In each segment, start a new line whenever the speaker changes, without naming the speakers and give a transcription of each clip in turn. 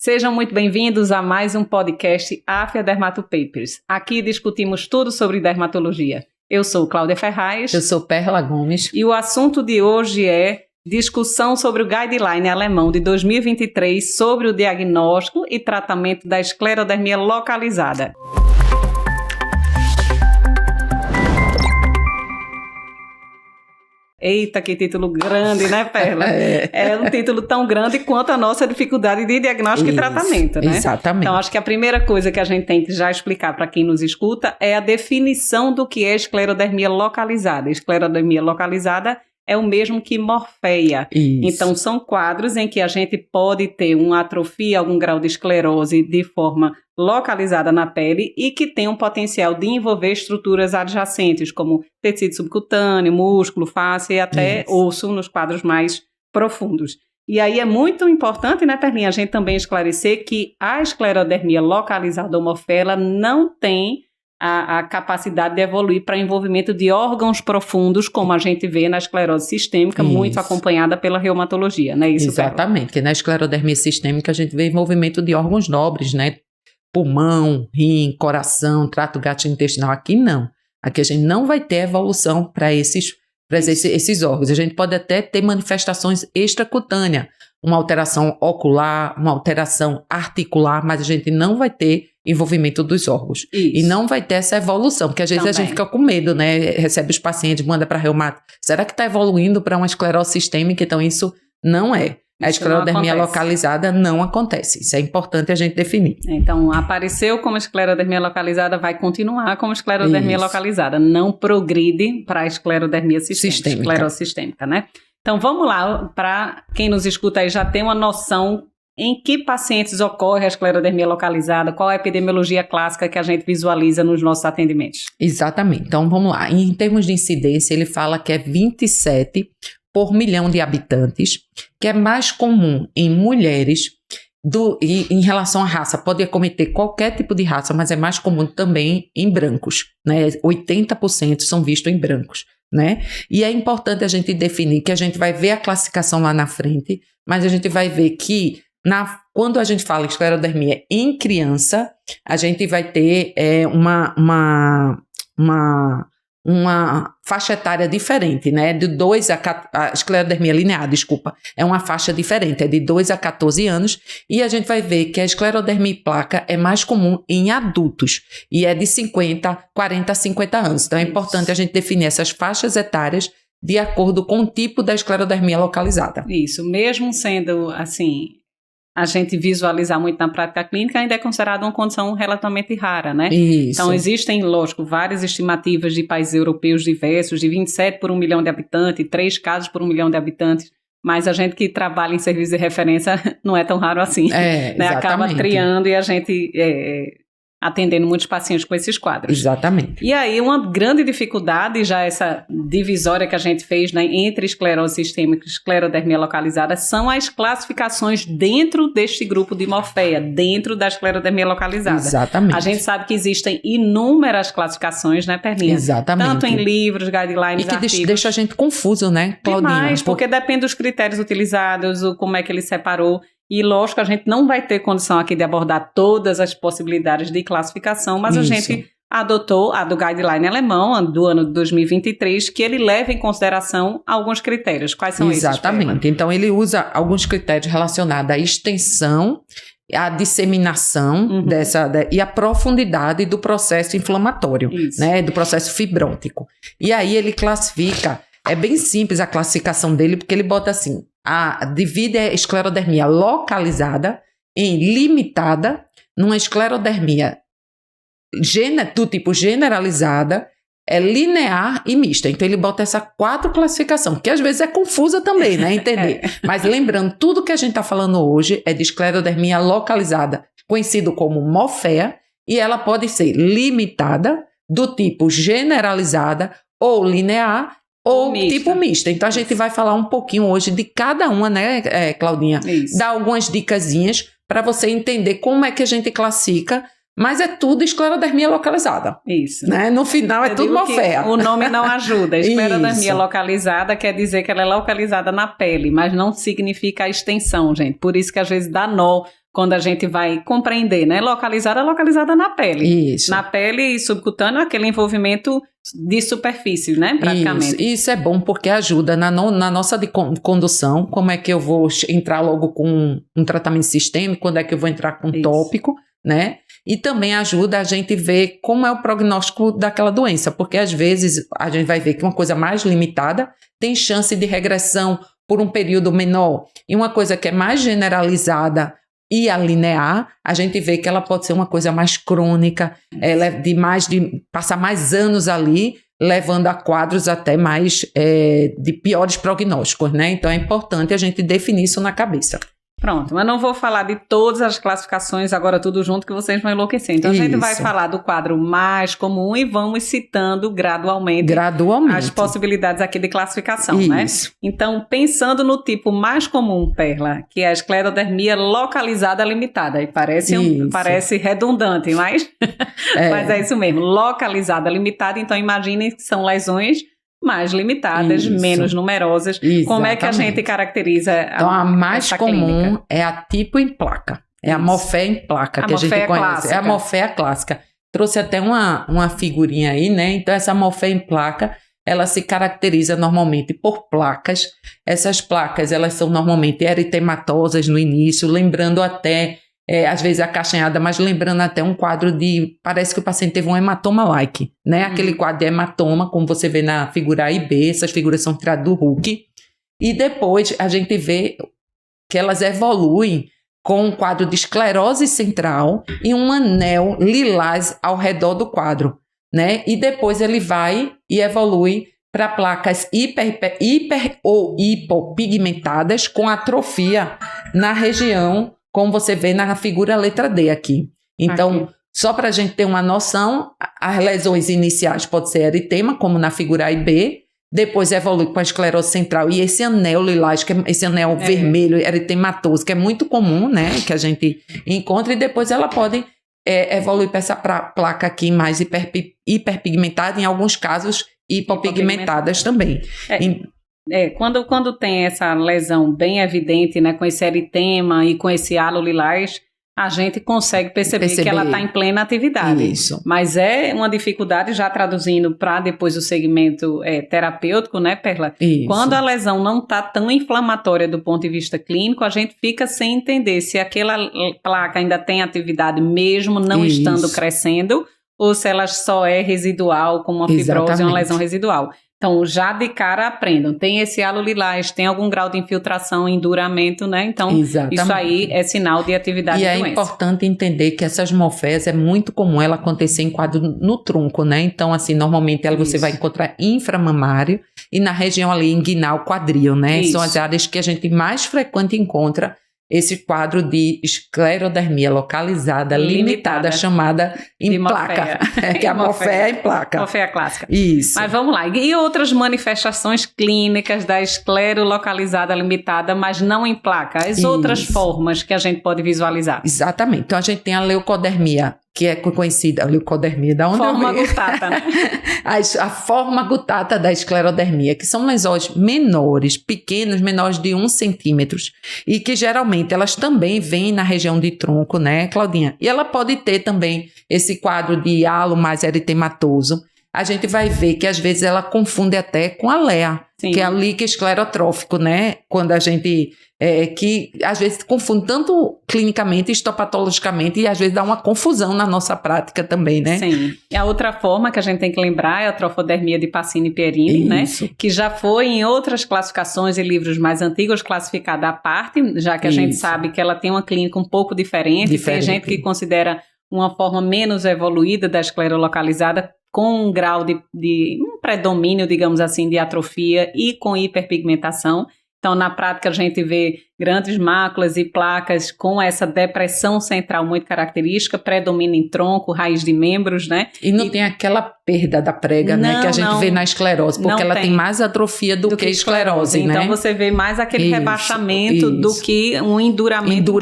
Sejam muito bem-vindos a mais um podcast Afia Dermato Papers. Aqui discutimos tudo sobre dermatologia. Eu sou Cláudia Ferraz.
Eu sou Perla Gomes.
E o assunto de hoje é discussão sobre o Guideline alemão de 2023 sobre o diagnóstico e tratamento da esclerodermia localizada. Eita, que título grande, né, Perla? É um título tão grande quanto a nossa dificuldade de diagnóstico e tratamento, né?
Exatamente.
Então, acho que a primeira coisa que a gente tem que já explicar para quem nos escuta é a definição do que é esclerodermia localizada. Esclerodermia localizada é o mesmo que morfeia.
Isso.
Então, são quadros em que a gente pode ter uma atrofia, algum grau de esclerose de forma localizada na pele e que tem um potencial de envolver estruturas adjacentes, como tecido subcutâneo, músculo, face e até osso nos quadros mais profundos. E aí é muito importante, né, Perlinha, a gente também esclarecer que a esclerodermia localizada ou morfeia, ela não tem a capacidade de evoluir para envolvimento de órgãos profundos, como a gente vê na esclerose sistêmica, muito acompanhada pela reumatologia, não é isso,
Exatamente, que na esclerodermia sistêmica a gente vê envolvimento de órgãos nobres, né? Pulmão, rim, coração, trato gastrointestinal. Aqui não. Aqui a gente não vai ter evolução para esses órgãos. A gente pode até ter manifestações extracutâneas, uma alteração ocular, uma alteração articular, mas a gente não vai ter envolvimento dos órgãos.
Isso.
E não vai ter essa evolução, porque às vezes a gente fica com medo, né? Recebe os pacientes, manda para reumato. Será que está evoluindo para uma esclerose sistêmica? Então isso não é. A esclerodermia localizada não acontece. Isso é importante a gente definir.
Então, apareceu como esclerodermia localizada, vai continuar como esclerodermia localizada. Não progride para a esclerodermia sistêmica. Esclerose sistêmica, né? Então, vamos lá, para quem nos escuta aí já tem uma noção em que pacientes ocorre a esclerodermia localizada, qual é a epidemiologia clássica que a gente visualiza nos nossos atendimentos.
Exatamente. Então, vamos lá. Em termos de incidência, ele fala que é 27 por milhão de habitantes, que é mais comum em mulheres, e em relação à raça, pode acometer qualquer tipo de raça, mas é mais comum também em brancos, né? 80% são vistos em brancos, né? E é importante a gente definir que a gente vai ver a classificação lá na frente, mas a gente vai ver que quando a gente fala esclerodermia em criança, a gente vai ter uma faixa etária diferente, né? De 2 a esclerodermia linear, é uma faixa diferente, é de 2 a 14 anos, e a gente vai ver que a esclerodermia em placa é mais comum em adultos, e é de 40 a 50 anos. Então é importante a gente definir essas faixas etárias de acordo com o tipo da esclerodermia localizada.
Isso, mesmo sendo assim, a gente visualizar muito na prática clínica, ainda é considerada uma condição relativamente rara, né?
Isso.
Então, existem, lógico, várias estimativas de países europeus diversos, de 27 por 1 milhão de habitantes, 3 casos por 1 milhão de habitantes, mas a gente que trabalha em serviço de referência não é tão raro assim, né? Acaba triando e a gente atendendo muitos pacientes com esses quadros.
Exatamente.
E aí, uma grande dificuldade, já essa divisória que a gente fez, né, entre esclerose sistêmica e esclerodermia localizada, são as classificações dentro deste grupo de morfeia, dentro da esclerodermia localizada.
Exatamente.
A gente sabe que existem inúmeras classificações, né, Perlinha?
Exatamente.
Tanto em livros, guidelines,
e que
artigos.
Deixa a gente confuso, né, Claudinha?
Demais, porque depende dos critérios utilizados, como é que ele separou. E, lógico, a gente não vai ter condição aqui de abordar todas as possibilidades de classificação, mas a gente adotou a do Guideline alemão, do ano de 2023, que ele leva em consideração alguns critérios. Quais são esses?
Exatamente. Então, ele usa alguns critérios relacionados à extensão, à disseminação e à profundidade do processo inflamatório, né, do processo fibrótico. E aí ele classifica, é bem simples a classificação dele, porque ele bota assim, divide a esclerodermia localizada em limitada, numa esclerodermia do tipo generalizada, linear e mista. Então ele bota essa 4 classificações, que às vezes é confusa também, né, entender. Mas lembrando, tudo que a gente está falando hoje é de esclerodermia localizada, conhecido como morfeia, e ela pode ser limitada, do tipo generalizada ou linear, ou tipo mista. Então, a gente vai falar um pouquinho hoje de cada uma, né, Claudinha?
Isso.
Dar algumas dicasinhas para você entender como é que a gente classifica, mas é tudo esclerodermia localizada.
Isso.
Né? No final, tudo morfeia.
O nome não ajuda. Esclerodermia localizada quer dizer que ela é localizada na pele, mas não significa a extensão, gente. Por isso que às vezes dá nó quando a gente vai compreender, né? Localizada na pele.
Isso.
Na pele subcutânea, aquele envolvimento de superfície, né? Praticamente.
Isso é bom porque ajuda na nossa condução, como é que eu vou entrar logo com um tratamento sistêmico, quando é que eu vou entrar com tópico, né? E também ajuda a gente ver como é o prognóstico daquela doença, porque às vezes a gente vai ver que uma coisa mais limitada tem chance de regressão por um período menor, e uma coisa que é mais generalizada e a linear, a gente vê que ela pode ser uma coisa mais crônica, ela é de passar mais anos ali, levando a quadros até mais de piores prognósticos, né? Então é importante a gente definir isso na cabeça.
Pronto, mas não vou falar de todas as classificações agora tudo junto que vocês vão enlouquecer. Então a gente vai falar do quadro mais comum e vamos citando gradualmente as possibilidades aqui de classificação, né? Então, pensando no tipo mais comum, Perla, que é a esclerodermia localizada limitada. E parece redundante, mas mas é isso mesmo, localizada limitada. Então imaginem que são lesões mais limitadas, menos numerosas. Exatamente. Como é que a gente caracteriza
então, a mais comum clínica? É a tipo em placa. É a Morphéia em placa, que a gente conhece. Clássica. É a Morphéia clássica. Trouxe até uma figurinha aí, né? Então, essa Morphéia em placa, ela se caracteriza normalmente por placas. Essas placas, elas são normalmente eritematosas no início, lembrando até... às vezes acastanhada, mas lembrando até um quadro parece que o paciente teve um hematoma-like, né? Aquele quadro de hematoma, como você vê na figura A e B, essas figuras são tiradas do Huck. E depois a gente vê que elas evoluem com um quadro de esclerose central e um anel lilás ao redor do quadro, né? E depois ele vai e evolui para placas hiper ou hipopigmentadas com atrofia na região, como você vê na figura letra D aqui. Então, só para a gente ter uma noção, as lesões iniciais podem ser eritema, como na figura A e B, depois evolui com a esclerose central e esse anel lilás, que é esse anel vermelho, eritematoso, que é muito comum, né, que a gente encontra, e depois ela pode evoluir para essa placa aqui mais hiperpigmentada, em alguns casos hipopigmentadas também.
Quando tem essa lesão bem evidente, né, com esse eritema e com esse halo lilás, a gente consegue perceber que ela está em plena atividade.
Isso.
Mas é uma dificuldade, já traduzindo para depois o segmento terapêutico, né, Perla?
Isso.
Quando a lesão não está tão inflamatória do ponto de vista clínico, a gente fica sem entender se aquela placa ainda tem atividade mesmo não estando crescendo, ou se ela só é residual, como uma fibrose ou uma lesão residual. Então, já de cara aprendam, tem esse halo lilás, tem algum grau de infiltração, enduramento, né? Então, isso aí é sinal de atividade de doença. E é
importante entender que essas morféias é muito comum ela acontecer em quadro no tronco, né? Então, assim, normalmente você vai encontrar inframamário e na região ali inguinal, quadril, né? São as áreas que a gente mais frequente encontra esse quadro de esclerodermia localizada, limitada, chamada em placa, que é a Morphéia em placa.
Morphéia clássica.
Isso.
Mas vamos lá. E outras manifestações clínicas da esclero localizada limitada, mas não em placa? As outras formas que a gente pode visualizar?
Exatamente. Então, a gente tem a leucodermia, que é conhecida, a leucodermia, da onde
forma gutata, né?
A forma gutata da esclerodermia, que são lesões menores, pequenos, menores de 1 centímetro, e que geralmente elas também vêm na região de tronco, né, Claudinha? E ela pode ter também esse quadro de halo mais eritematoso. A gente vai ver que às vezes ela confunde até com a LEA, que é o líquido esclerotrófico, né? Quando a gente, que às vezes confunde tanto clinicamente, histopatologicamente, e às vezes dá uma confusão na nossa prática também, né?
Sim. E a outra forma que a gente tem que lembrar é a trofodermia de Pacini e Pierini, né? Que já foi em outras classificações e livros mais antigos classificada à parte, já que a gente sabe que ela tem uma clínica um pouco diferente. Tem gente que considera uma forma menos evoluída da esclero localizada, com um grau de um predomínio, digamos assim, de atrofia e com hiperpigmentação. Então, na prática, a gente vê grandes máculas e placas com essa depressão central muito característica, predomina em tronco, raiz de membros, né?
E não tem aquela perda da prega, né? Que a gente vê na esclerose, porque ela tem mais atrofia do que esclerose, né?
Então, você vê mais aquele rebaixamento do que um enduramento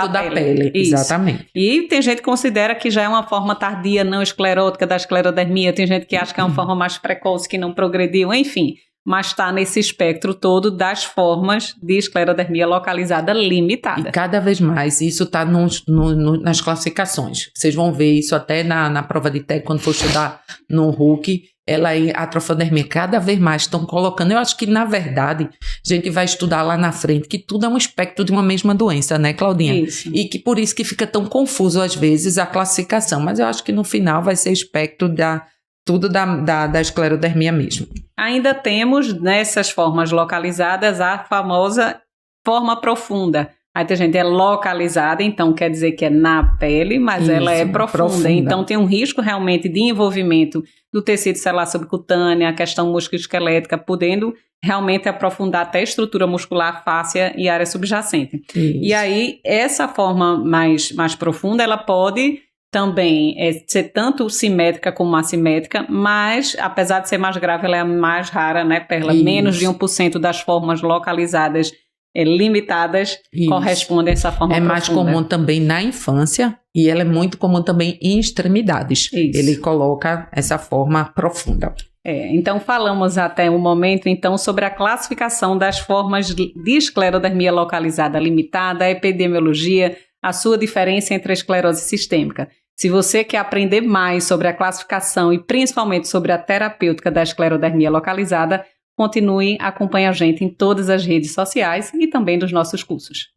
da pele.
Exatamente.
E tem gente que considera que já é uma forma tardia não esclerótica da esclerodermia, tem gente que acha que é uma forma mais precoce, que não progrediu, enfim. mas está nesse espectro todo das formas de esclerodermia localizada limitada.
E cada vez mais isso está nas classificações. Vocês vão ver isso até na prova de TEC, quando for estudar no RUC, a atrofodermia cada vez mais estão colocando. Eu acho que, na verdade, a gente vai estudar lá na frente que tudo é um espectro de uma mesma doença, né, Claudinha?
Isso.
E que por isso que fica tão confuso, às vezes, a classificação. Mas eu acho que, no final, vai ser espectro da esclerodermia mesmo.
Ainda temos, nessas formas localizadas, a famosa forma profunda. Aí tem gente, é localizada, então quer dizer que é na pele, mas ela é profunda. Então tem um risco realmente de envolvimento do tecido celular subcutâneo, a questão musculoesquelética, podendo realmente aprofundar até a estrutura muscular, fáscia e área subjacente.
Isso.
E aí, essa forma mais profunda, ela pode também ser tanto simétrica como assimétrica, mas, apesar de ser mais grave, ela é mais rara, né, Perla?
Isso.
Menos de 1% das formas localizadas limitadas correspondem a essa forma profunda. É
mais comum também na infância e ela é muito comum também em extremidades.
Isso.
Ele coloca essa forma profunda.
Então falamos até o momento então sobre a classificação das formas de esclerodermia localizada limitada, a epidemiologia, a sua diferença entre a esclerose sistêmica. Se você quer aprender mais sobre a classificação e principalmente sobre a terapêutica da esclerodermia localizada, continue, acompanhe a gente em todas as redes sociais e também nos nossos cursos.